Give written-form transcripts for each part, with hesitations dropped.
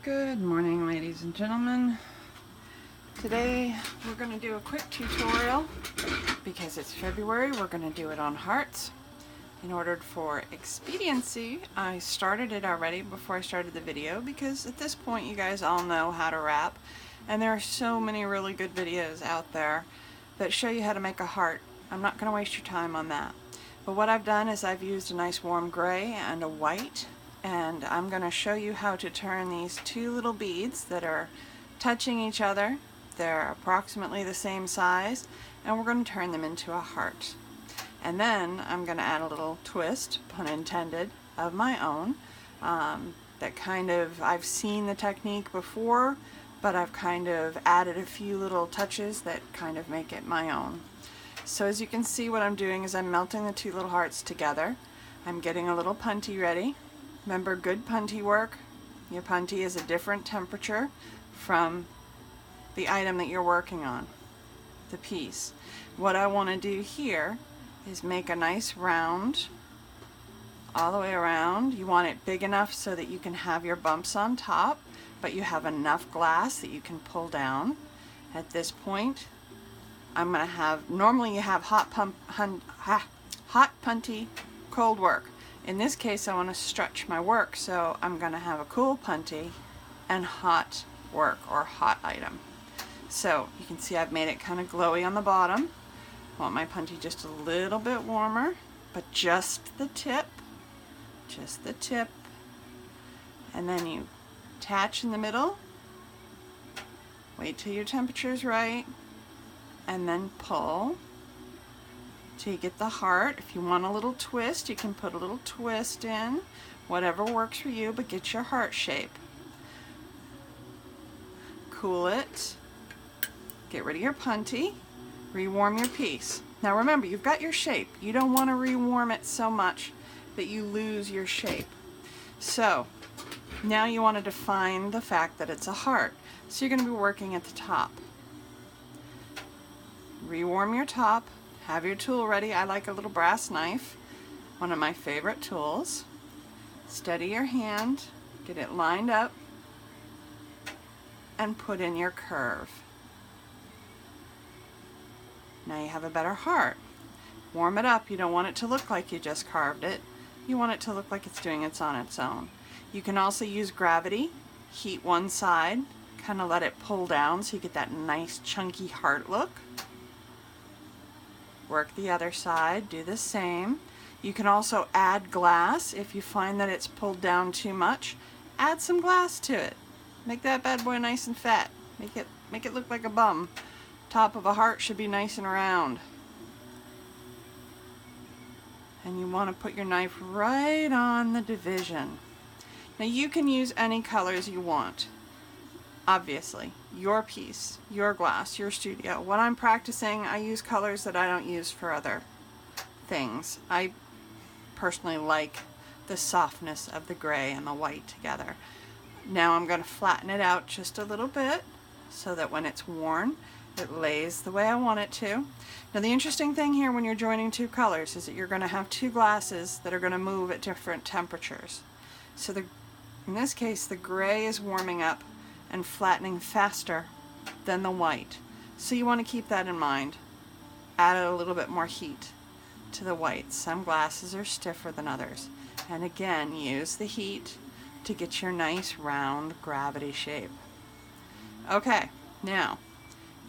Good morning, ladies and gentlemen. Today we're going to do a quick tutorial because it's February. We're going to do it on hearts. In order for expediency, I started it already before I started the video because at this point you guys all know how to wrap, and there are so many really good videos out there that show you how to make a heart. I'm not going to waste your time on that. But what I've done is I've used a nice warm gray and a white, and I'm going to show you how to turn these two little beads that are touching each other. They're approximately the same size, and we're going to turn them into a heart. And then I'm going to add a little twist, pun intended, of my own. That kind of, I've seen the technique before, but I've kind of added a few little touches that kind of make it my own. So as you can see, what I'm doing is I'm melting the two little hearts together. I'm getting a little punty ready. Remember, good punty work. Your punty is a different temperature from the item that you're working on, the piece. What I want to do here is make a nice round all the way around. You want it big enough so that you can have your bumps on top, but you have enough glass that you can pull down. At this point, I'm going to have, normally you have hot punty, cold work. In this case, I want to stretch my work, so I'm going to have a cool punty and hot work or hot item. So you can see I've made it kind of glowy on the bottom. I want my punty just a little bit warmer, but just the tip, and then you attach in the middle, wait till your temperature is right, and then pull till you get the heart. If you want a little twist, you can put a little twist in, whatever works for you, but get your heart shape. Cool it, get rid of your punty, rewarm your piece. Now remember, you've got your shape. You don't want to rewarm it so much that you lose your shape. So now you want to define the fact that it's a heart. So you're going to be working at the top. Rewarm your top, have your tool ready. I like a little brass knife, one of my favorite tools. Steady your hand, get it lined up, and put in your curve. Now you have a better heart. Warm it up. You don't want it to look like you just carved it. You want it to look like it's doing it on its own. You can also use gravity, heat one side, kind of let it pull down so you get that nice chunky heart look. Work the other side, do the same. You can also add glass if you find that it's pulled down too much. Add some glass to it. Make that bad boy nice and fat. Make it look like a bum. Top of a heart should be nice and round. And you want to put your knife right on the division. Now you can use any colors you want. Obviously, your piece, your glass, your studio. When I'm practicing, I use colors that I don't use for other things. I personally like the softness of the gray and the white together. Now I'm going to flatten it out just a little bit so that when it's worn, it lays the way I want it to. Now the interesting thing here when you're joining two colors is that you're going to have two glasses that are going to move at different temperatures. So in this case, the gray is warming up and flattening faster than the white. So you want to keep that in mind. Add a little bit more heat to the white. Some glasses are stiffer than others. And again, use the heat to get your nice round gravity shape. Okay, now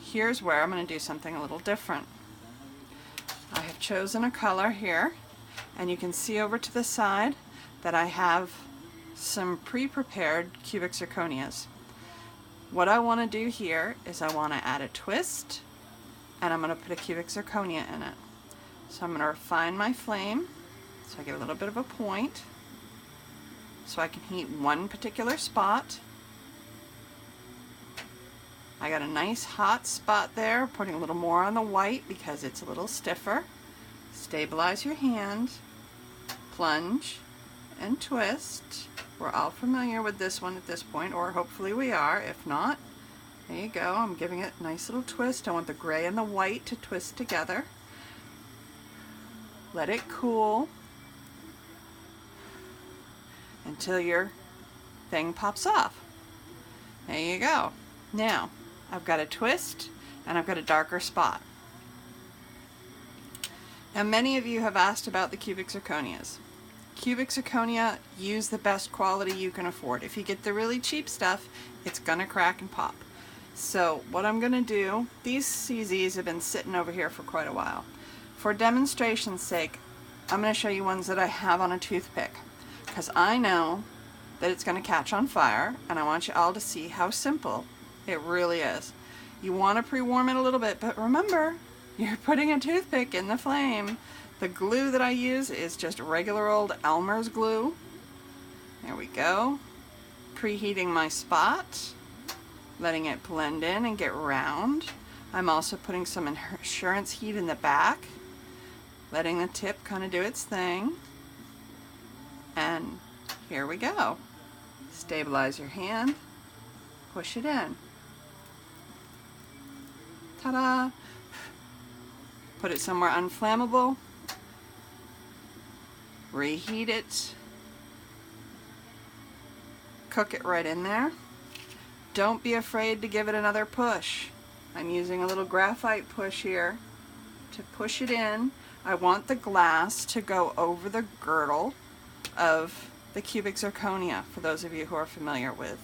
here's where I'm going to do something a little different. I have chosen a color here, and you can see over to the side that I have some pre-prepared cubic zirconias. What I want to do here is I want to add a twist, and I'm going to put a cubic zirconia in it. So I'm going to refine my flame so I get a little bit of a point so I can heat one particular spot. I got a nice hot spot there, putting a little more on the white because it's a little stiffer. Stabilize your hand, plunge, and twist. We're all familiar with this one at this point, or hopefully we are. If not, there you go. I'm giving it a nice little twist. I want the gray and the white to twist together. Let it cool until your thing pops off. There you go. Now, I've got a twist and I've got a darker spot. Now, many of you have asked about the cubic zirconias. Cubic zirconia, use the best quality you can afford. If you get the really cheap stuff, it's gonna crack and pop. So what I'm gonna do, these CZs have been sitting over here for quite a while. For demonstration's sake, I'm gonna show you ones that I have on a toothpick, because I know that it's gonna catch on fire, and I want you all to see how simple it really is. You wanna pre-warm it a little bit, but remember, you're putting a toothpick in the flame. The glue that I use is just regular old Elmer's glue. There we go. Preheating my spot, letting it blend in and get round. I'm also putting some insurance heat in the back, letting the tip kind of do its thing. And here we go. Stabilize your hand, push it in. Ta-da! Put it somewhere unflammable. Reheat it. Cook it right in there. Don't be afraid to give it another push. I'm using a little graphite push here to push it in. I want the glass to go over the girdle of the cubic zirconia, for those of you who are familiar with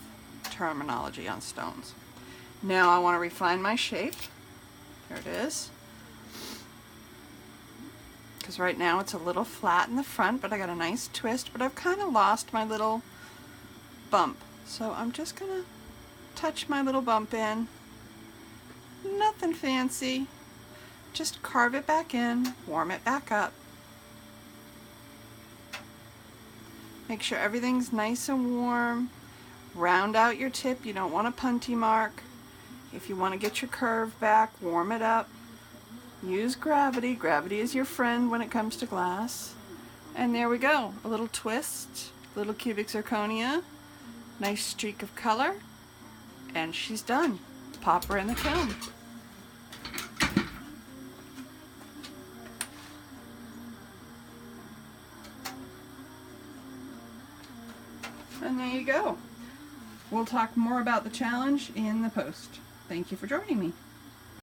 terminology on stones. Now I want to refine my shape. There it is. Because right now it's a little flat in the front, but I got a nice twist, but I've kind of lost my little bump. So I'm just going to touch my little bump in. Nothing fancy. Just carve it back in, warm it back up. Make sure everything's nice and warm. Round out your tip. You don't want a punty mark. If you want to get your curve back, warm it up. Use gravity. Gravity is your friend when it comes to glass. And there we go. A little twist, little cubic zirconia, nice streak of color, and she's done. Pop her in the kiln. And there you go. We'll talk more about the challenge in the post. Thank you for joining me.